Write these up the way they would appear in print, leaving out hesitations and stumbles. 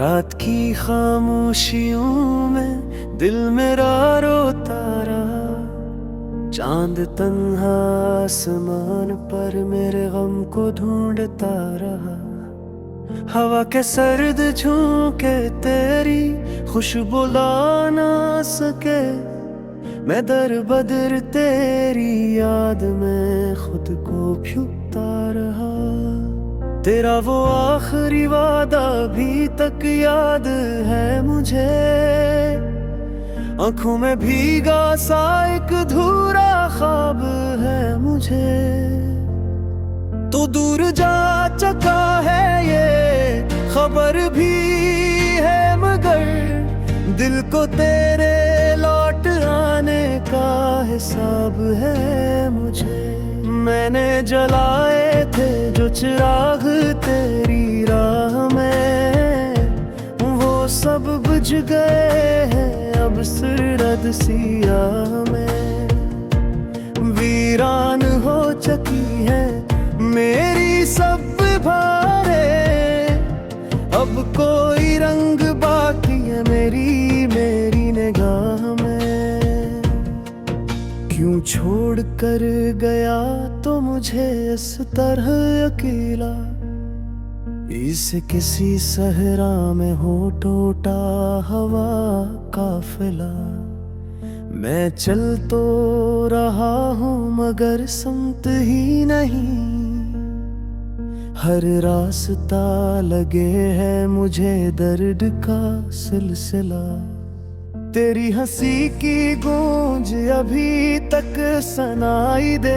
रात की खामोशियों में दिल मेरा रोता रहा। चांद तन्हा आसमान पर मेरे गम को ढूंढता रहा। हवा के सर्द झोंके तेरी खुशबू ला ना सके। मैं दर बदर तेरी याद में खुद को भूलता रहा। तेरा वो आखिरी वादा भी तक याद है मुझे। आंखों में भीगा सा एक अधूरा ख्वाब है मुझे। तो दूर जा चुका है ये खबर भी है, मगर दिल को तेरे लौट आने का हिसाब है मुझे। मैंने जलाए थे जो चिराग तेरी राह में, वो सब बुझ गए हैं अब सरहद सियाह में। वीरान हो चुकी है मेरी सब भारे, अब कोई रंग बाकी है मेरी निगाह में। क्यों छोड़ कर गया तो मुझे इस तरह अकेला, इस किसी सहरा में हो टूटा हवा काफिला। मैं चल तो रहा हूँ मगर समत ही नहीं। हर रास्ता लगे है मुझे दर्द का सिलसिला। तेरी हंसी की गूंज अभी तक सुनाई दे।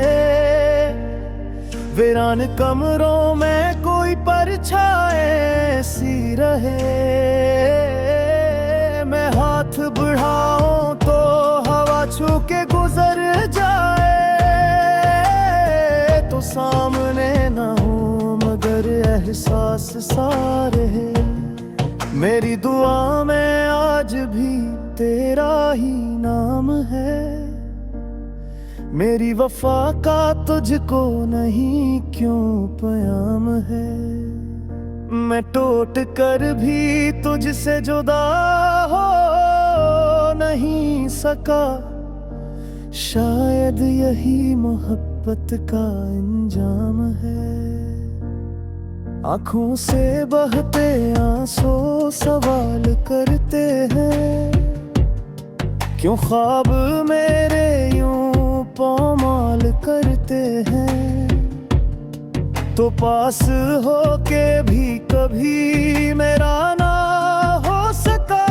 वीरान कमरों में कोई परछाएं सी रहे। मैं हाथ बढ़ाऊं तो हवा छू के गुजर जाए। तो सामने ना हो मगर एहसास सारे है। मेरी दुआ में आज भी तेरा ही नाम है। मेरी वफा का तुझको नहीं क्यों प्याम है। मैं टूट कर भी तुझसे जुदा हो नहीं सका। शायद यही मोहब्बत का अंजाम है। आँखों से बहते आंसू सवाल करते हैं, क्यों ख्वाब मेरे यूं पामाल करते हैं। तो पास हो के भी कभी मेरा ना हो सका।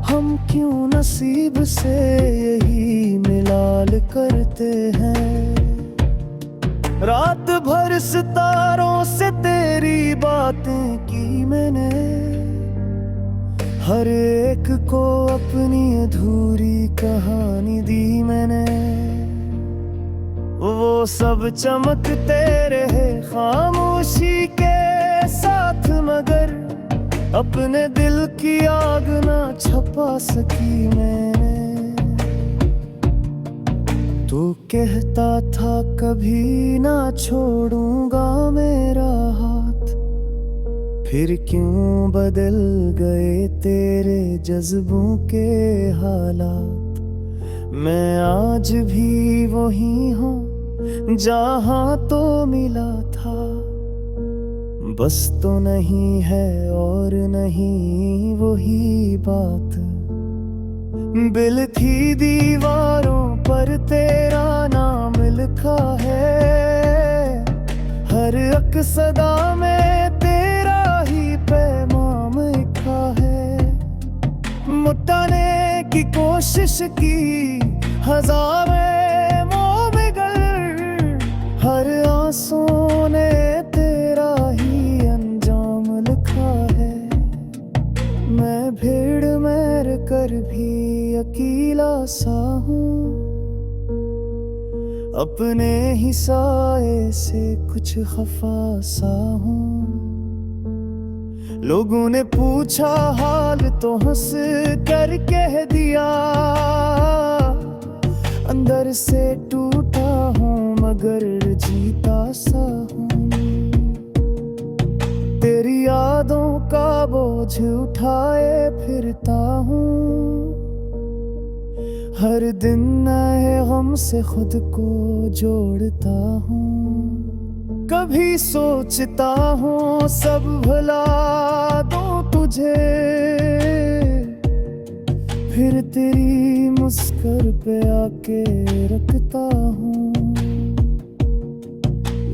हम क्यों नसीब से यही मिलाल करते हैं। रात भर सितारों से तेरी बातें की मैंने, हर एक को अपनी अधूरी कहानी दी मैंने। वो सब चमकते रहे खामोशी के साथ, मगर अपने दिल की आग ना छुपा सकी मैंने। तू कहता था कभी ना छोड़ूंगा मेरा हाथ, फिर क्यों बदल गए तेरे जज्बों के हालात। मैं आज भी वही हूँ जहाँ तो मिला था। बस तो नहीं है और नहीं वही बात। बिल थी दीवारों पर तेरा नाम लिखा है। हर अक्सदा में तेरा ही पैगाम लिखा है। मुटाने की कोशिश की हजारों मगर हर आंसू ने तेरा ही अंजाम लिखा है। मैं भीड़ में कर भी अकेला सा हूँ, अपने ही साए से कुछ खफा सा हूँ। लोगों ने पूछा हाल तो हंस कर कह दिया। अंदर से टूटा हूँ मगर जीता सा हूँ। तेरी यादों का बोझ उठाए फिरता हूँ, हर दिन नए गम से खुद को जोड़ता हूँ। कभी सोचता हूँ सब भुला दूँ तुझे, फिर तेरी मुस्कुर पे आके रखता हूँ।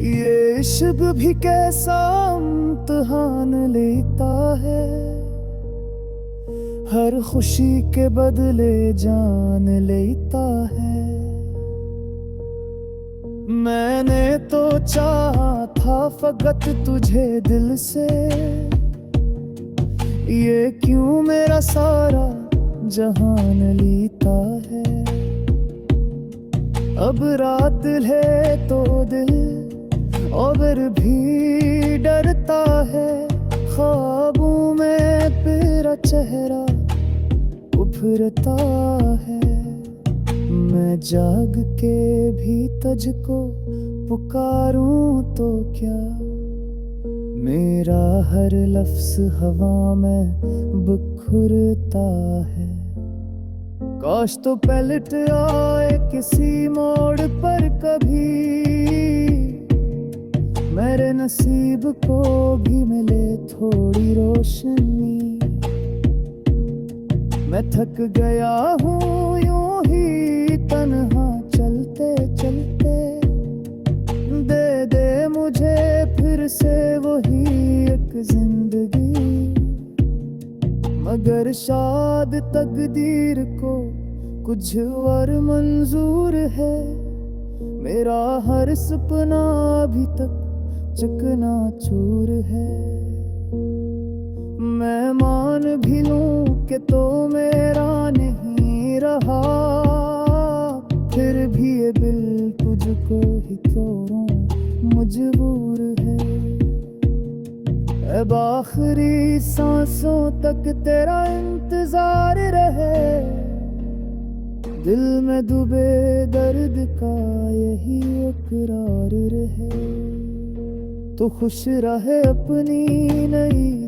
ये इश्क भी कैसा इम्तिहान लेता है, हर खुशी के बदले जान लेता है। मैंने तो चाहा था फकत तुझे दिल से, ये क्यों मेरा सारा जहान लेता है। अब रात है तो दिल और भी डरता है, ख्वाबों में तेरा चेहरा उभरता है। मैं जाग के भी तुझको पुकारूं तो क्या, मेरा हर लफ्ज हवा में बिखरता है। काश तो पलट आए किसी मोड़ पर कभी, मेरे नसीब को भी मिले थोड़ी रोशनी। मैं थक गया हूँ यूं ही तन्हा चलते चलते, दे दे मुझे फिर से वही एक जिंदगी। मगर शायद तकदीर को कुछ और मंजूर है, मेरा हर सपना अभी तक चकनाचूर है। मैं मान भी लूं कि तो मेरा नहीं रहा, फिर भी ये दिल तुझको ही तोड़ूं मजबूर है। अब आखिरी सांसों तक तेरा इंतजार रहे, दिल में डूबे दर्द का यही इकरार रहे। तो खुश रहे अपनी नई